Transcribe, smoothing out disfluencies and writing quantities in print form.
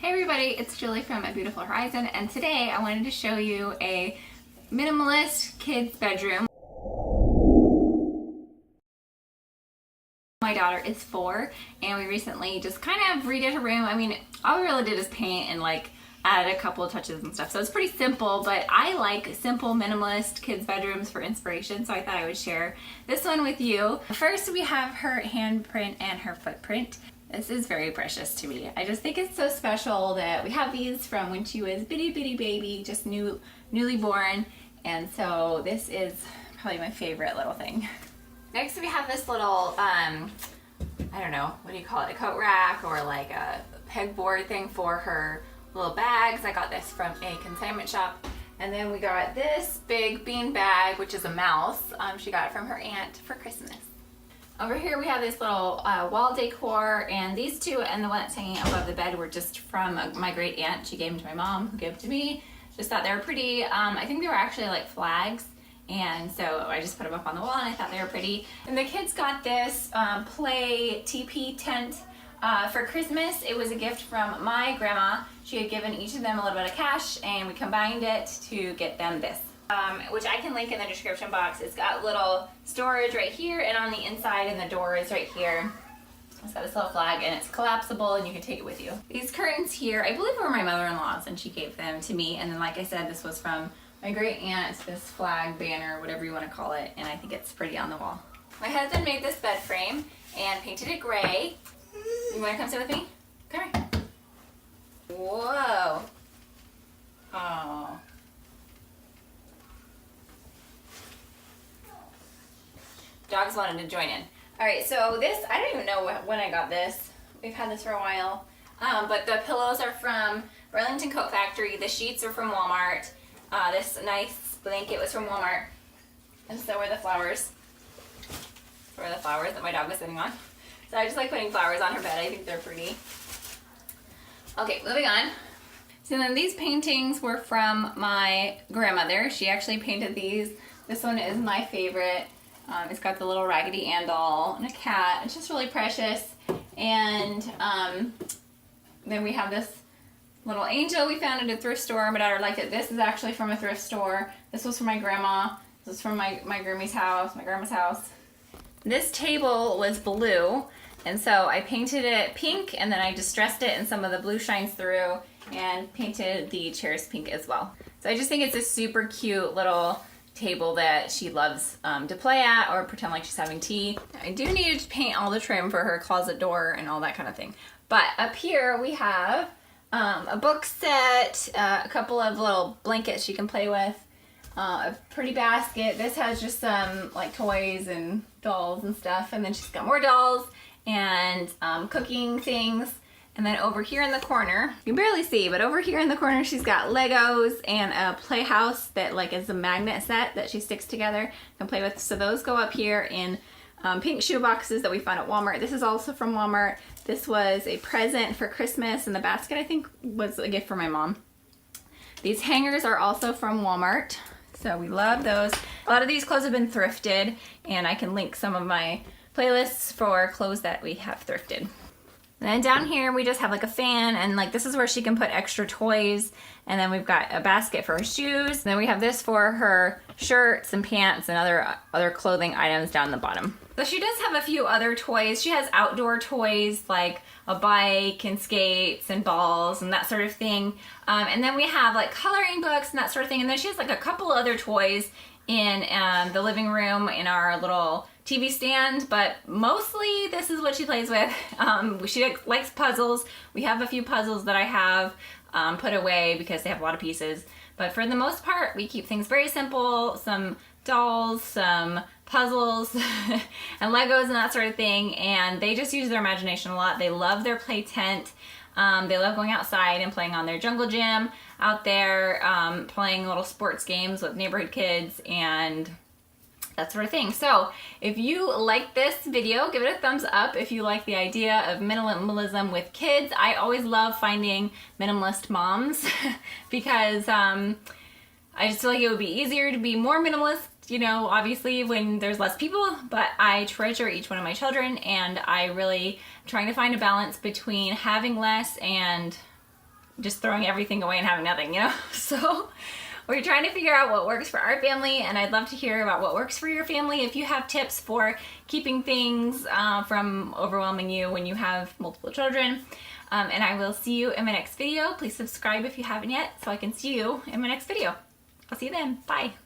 Hey everybody, it's Julie from A Beautiful Horizon, and today I wanted to show you a minimalist kid's bedroom. My daughter is 4, and we recently just kind of redid her room. I mean, all we really did is paint and added a couple of touches and stuff, so it's pretty simple, but I like simple minimalist kids bedrooms for inspiration, so I thought I would share this one with you. First, we have her handprint and her footprint. This is very precious to me. I just think it's so special that we have these from when she was bitty baby, just newly born, and so this is probably my favorite little thing. Next we have this little, I don't know, what do you call it, a coat rack or like a pegboard thing for her little bags. I got this from a consignment shop. And then we got this big bean bag, which is a mouse. She got it from her aunt for Christmas. Over here we have this little wall decor, and these two and the one that's hanging above the bed were just from my great aunt. She gave them to my mom, who gave them to me. Just thought they were pretty. I think they were actually like flags, and so I just put them up on the wall and I thought they were pretty. And the kids got this play teepee tent for Christmas. It was a gift from my grandma. She had given each of them a little bit of cash, and we combined it to get them this. Which I can link in the description box. It's got little storage right here, and on the inside, and the door is right here. It's got this little flag, and it's collapsible, and you can take it with you. These curtains here, I believe were my mother-in-law's, and she gave them to me. And then, like I said, this was from my great aunt, this flag, banner, whatever you want to call it, and I think it's pretty on the wall. My husband made this bed frame and painted it gray. You want to come sit with me? Come here. Whoa. Oh. Dogs wanted to join in. All right, so this, I don't even know when I got this. We've had this for a while. But the pillows are from Burlington Coat Factory. The sheets are from Walmart. This nice blanket was from Walmart. And so were the flowers. So were the flowers that my dog was sitting on. So I just like putting flowers on her bed. I think they're pretty. Okay, moving on. So then these paintings were from my grandmother. She actually painted these. This one is my favorite. It's got the little Raggedy Ann doll and a cat. It's just really precious. And then we have this little angel we found at a thrift store. My daughter liked it. This is actually from a thrift store. This was from my grandma. This was from my grandma's house. This table was blue, and so I painted it pink, and then I distressed it, and some of the blue shines through, and painted the chairs pink as well. So I just think it's a super cute little table that she loves to play at or pretend like she's having tea. I do need to paint all the trim for her closet door and all that kind of thing. But up here we have a book set, a couple of little blankets she can play with, a pretty basket. This has just some like toys and dolls and stuff, and then she's got more dolls and cooking things. And then over here in the corner, you can barely see, but over here in the corner she's got Legos and a playhouse that is a magnet set that she sticks together and play with. So those go up here in pink shoe boxes that we found at Walmart. This is also from Walmart. This was a present for Christmas, and the basket I think was a gift for my mom. These hangers are also from Walmart, so we love those. A lot of these clothes have been thrifted, and I can link some of my playlists for clothes that we have thrifted. And then down here we just have like a fan, and this is where she can put extra toys. And then we've got a basket for her shoes. And then we have this for her shirts and pants and other clothing items down the bottom. So she does have a few other toys. She has outdoor toys like a bike and skates and balls and that sort of thing. And then we have like coloring books and that sort of thing. And then she has like a couple other toys in the living room in our little TV stand, but mostly this is what she plays with. She likes puzzles. We have a few puzzles that I have put away because they have a lot of pieces, but for the most part we keep things very simple. Some dolls, some puzzles and Legos and that sort of thing, and they just use their imagination a lot. They love their play tent. They love going outside and playing on their jungle gym out there, playing little sports games with neighborhood kids and that sort of thing. So if you like this video, give it a thumbs up. If you like the idea of minimalism with kids, I always love finding minimalist moms because I just feel like it would be easier to be more minimalist, you know, obviously when there's less people, but I treasure each one of my children, and I really am trying to find a balance between having less and just throwing everything away and having nothing, you know? So we're trying to figure out what works for our family, and I'd love to hear about what works for your family. If you have tips for keeping things from overwhelming you when you have multiple children. And I will see you in my next video. Please subscribe if you haven't yet so I can see you in my next video. I'll see you then. Bye.